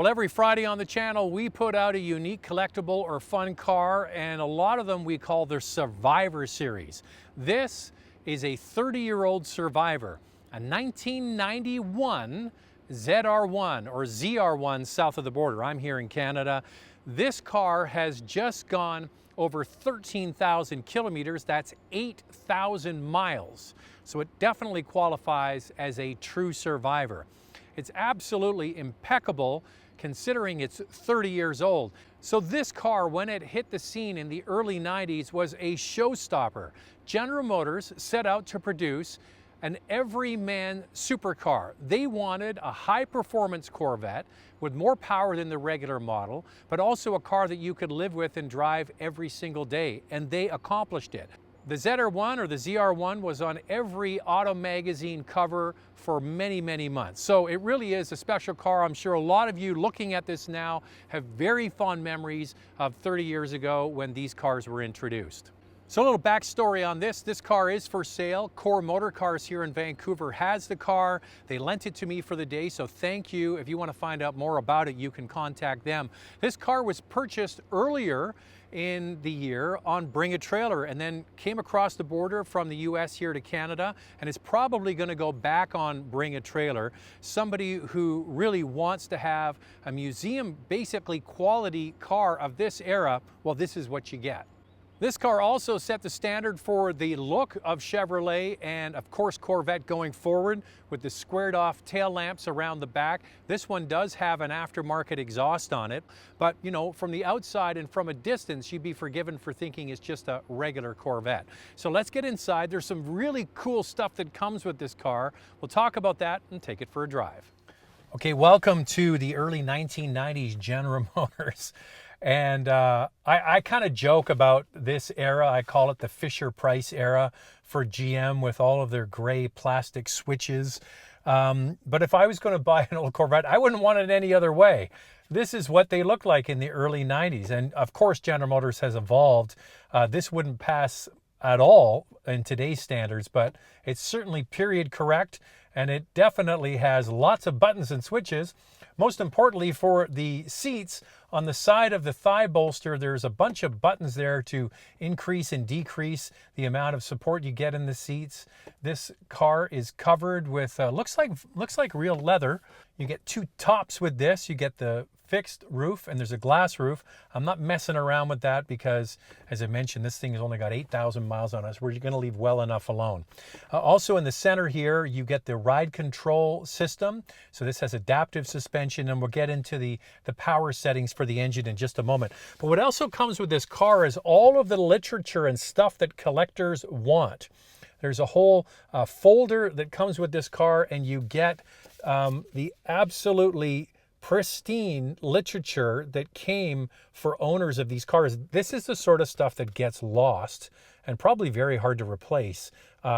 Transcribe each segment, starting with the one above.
Well, every Friday on the channel, we put out a unique collectible or fun car, and a lot of them we call their Survivor Series. This is a 30-year-old Survivor, a 1991 ZR-1 or ZR-1 south of the border. I'm here in Canada. This car has just gone over 13,000 kilometers. That's 8,000 miles. So it definitely qualifies as a true Survivor. It's absolutely impeccable considering it's 30 years old. So this car, when it hit the scene in the early 90s, was a showstopper. General Motors set out to produce an everyman supercar. They wanted a high-performance Corvette with more power than the regular model, but also a car that you could live with and drive every single day, and they accomplished it. The ZR-1 or the ZR-1 was on every auto magazine cover for many, many months. So it really is a special car. I'm sure a lot of you looking at this now have very fond memories of 30 years ago when these cars were introduced. So a little backstory on this. This car is for sale. Core Motor Cars here in Vancouver has the car. They lent it to me for the day, so thank you. If you want to find out more about it, you can contact them. This car was purchased earlier in the year on Bring a Trailer and then came across the border from the US here to Canada, and is probably going to go back on Bring a Trailer. Somebody who really wants to have a museum, basically quality car of this era, well, this is what you get. This car also set the standard for the look of Chevrolet and of course Corvette going forward with the squared off tail lamps around the back. This one does have an aftermarket exhaust on it, but you know, from the outside and from a distance, you'd be forgiven for thinking it's just a regular Corvette. So let's get inside. There's some really cool stuff that comes with this car. We'll talk about that and take it for a drive. Okay, welcome to the early 1990s General Motors. And I kind of joke about this era. I call it the Fisher-Price era for GM with all of their gray plastic switches. But if I was going to buy an old Corvette, I wouldn't want it any other way. This is what they looked like in the early 90s. And of course, General Motors has evolved. This wouldn't pass at all in today's standards, but it's certainly period correct. And it definitely has lots of buttons and switches. Most importantly, for the seats, on the side of the thigh bolster, there's a bunch of buttons there to increase and decrease the amount of support you get in the seats. This car is covered with, looks like real leather. You get two tops with this. You get the fixed roof and there's a glass roof. I'm not messing around with that because, as I mentioned, this thing has only got 8,000 miles on us. We're going to leave well enough alone. Also in the center here, you get the ride control system. So this has adaptive suspension, and we'll get into the power settings for the engine in just a moment. But what also comes with this car is all of the literature and stuff that collectors want. There's a whole folder that comes with this car, and you get the absolutely pristine literature that came for owners of these cars. This is the sort of stuff that gets lost and probably very hard to replace.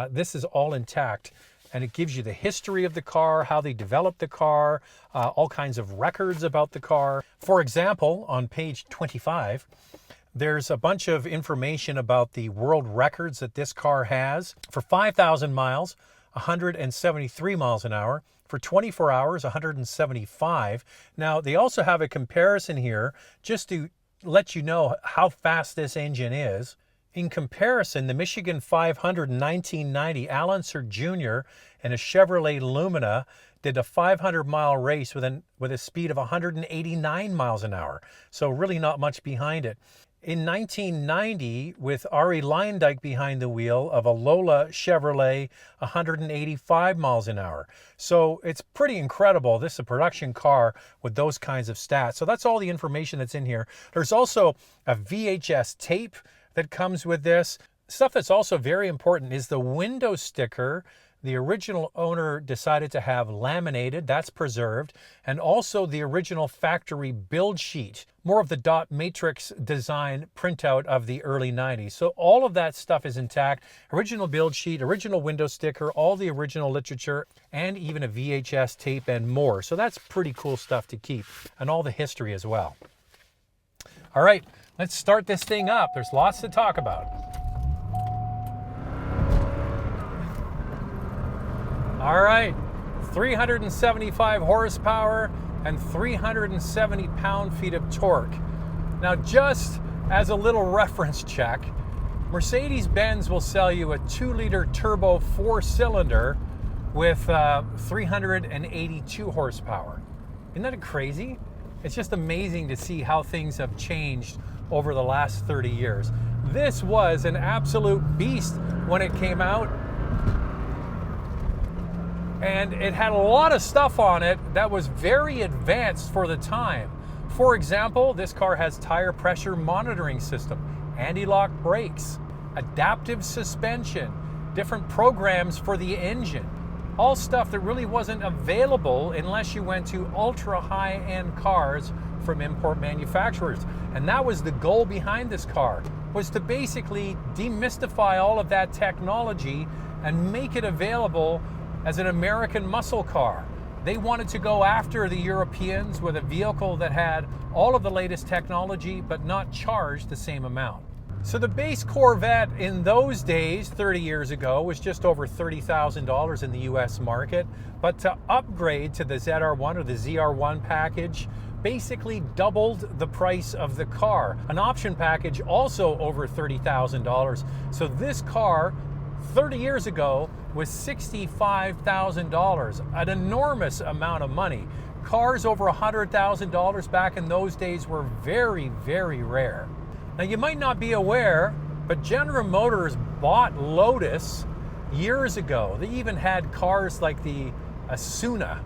This is all intact, and it gives you the history of the car, how they developed the car, all kinds of records about the car. For example, on page 25, there's a bunch of information about the world records that this car has. For 5,000 miles, 173 miles an hour. For 24 hours, 175. Now, they also have a comparison here just to let you know how fast this engine is. In comparison, the Michigan 500 in 1990, Alan Sir Jr. in a Chevrolet Lumina did a 500-mile race with a speed of 189 miles an hour. So really not much behind it. In 1990, with Ari Leyendyk behind the wheel of a Lola Chevrolet, 185 miles an hour. So it's pretty incredible. This is a production car with those kinds of stats. So that's all the information that's in here. There's also a VHS tape that comes with this. Stuff that's also very important is the window sticker. The original owner decided to have laminated, that's preserved, and also the original factory build sheet, more of the dot matrix design printout of the early 90s. So all of that stuff is intact. Original build sheet, original window sticker, all the original literature, and even a VHS tape and more. So that's pretty cool stuff to keep, and all the history as well. All right, let's start this thing up. There's lots to talk about. All right, 375 horsepower, and 370 pound-feet of torque. Now, just as a little reference check, Mercedes-Benz will sell you a 2-liter turbo 4-cylinder with 382 horsepower. Isn't that crazy? It's just amazing to see how things have changed over the last 30 years. This was an absolute beast when it came out, and it had a lot of stuff on it that was very advanced for the time. For example, this car has tire pressure monitoring system, anti-lock brakes, adaptive suspension, different programs for the engine, all stuff that really wasn't available unless you went to ultra high-end cars from import manufacturers. And that was the goal behind this car, was to basically demystify all of that technology and make it available as an American muscle car. They wanted to go after the Europeans with a vehicle that had all of the latest technology but not charged the same amount. So the base Corvette in those days, 30 years ago, was just over $30,000 in the US market. But to upgrade to the ZR1 or the ZR1 package, basically doubled the price of the car. An option package also over $30,000. So this car, 30 years ago, was $65,000, an enormous amount of money. Cars over $100,000 back in those days were very, very rare. Now, you might not be aware, but General Motors bought Lotus years ago. They even had cars like the Asuna,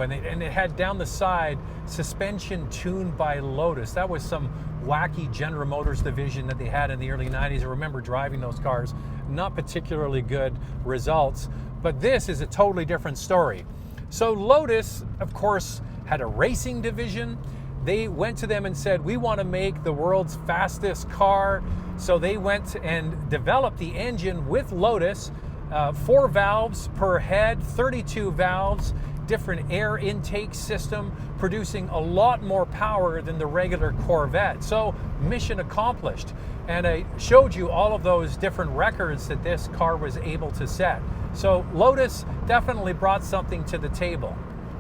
and it had down the side suspension tuned by Lotus. That was some wacky General Motors division that they had in the early 90s. I remember driving those cars, not particularly good results, but this is a totally different story. So Lotus, of course, had a racing division. They went to them and said, we want to make the world's fastest car. So they went and developed the engine with Lotus, 4 valves per head, 32 valves, different air intake system, producing a lot more power than the regular Corvette. So mission accomplished. And I showed you all of those different records that this car was able to set. So Lotus definitely brought something to the table.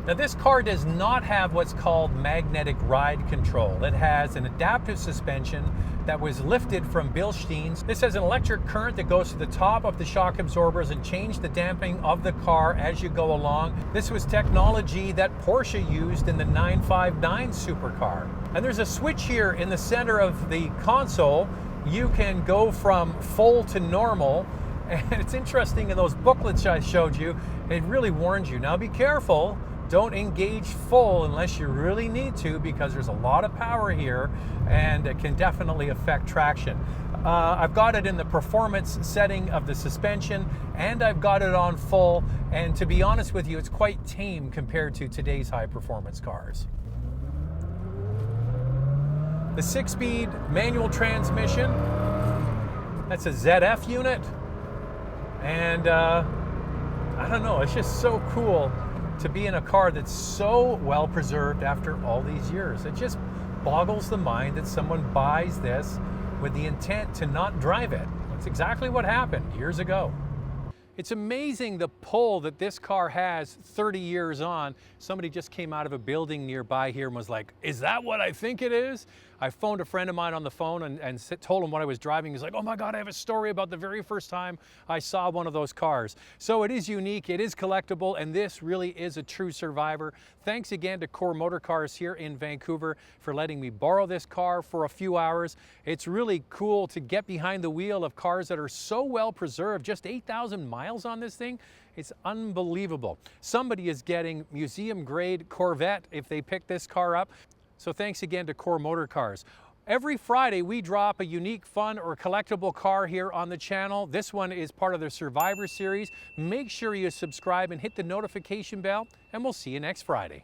Now, this car does not have what's called magnetic ride control. It has an adaptive suspension that was lifted from Bilsteins. This has an electric current that goes to the top of the shock absorbers and change the damping of the car as you go along. This was technology that Porsche used in the 959 supercar. And there's a switch here in the center of the console. You can go from full to normal. And it's interesting, in those booklets I showed you, it really warns you. Now, be careful. Don't engage full unless you really need to, because there's a lot of power here and it can definitely affect traction. I've got it in the performance setting of the suspension, and I've got it on full, and to be honest with you, it's quite tame compared to today's high performance cars. The 6-speed manual transmission, that's a ZF unit, and I don't know, it's just so cool to be in a car that's so well preserved after all these years. It just boggles the mind that someone buys this with the intent to not drive it. That's exactly what happened years ago. It's amazing the pull that this car has 30 years on. Somebody just came out of a building nearby here and was like, is that what I think it is? I phoned a friend of mine on the phone and told him what I was driving. He's like, oh my God, I have a story about the very first time I saw one of those cars. So it is unique, it is collectible, and this really is a true survivor. Thanks again to Core Motor Cars here in Vancouver for letting me borrow this car for a few hours. It's really cool to get behind the wheel of cars that are so well preserved. Just 8,000 miles on this thing. It's unbelievable. Somebody is getting museum grade Corvette if they pick this car up. So thanks again to Core Motor Cars. Every Friday we drop a unique, fun, or collectible car here on the channel. This one is part of the Survivor series. Make sure you subscribe and hit the notification bell, and we'll see you next Friday.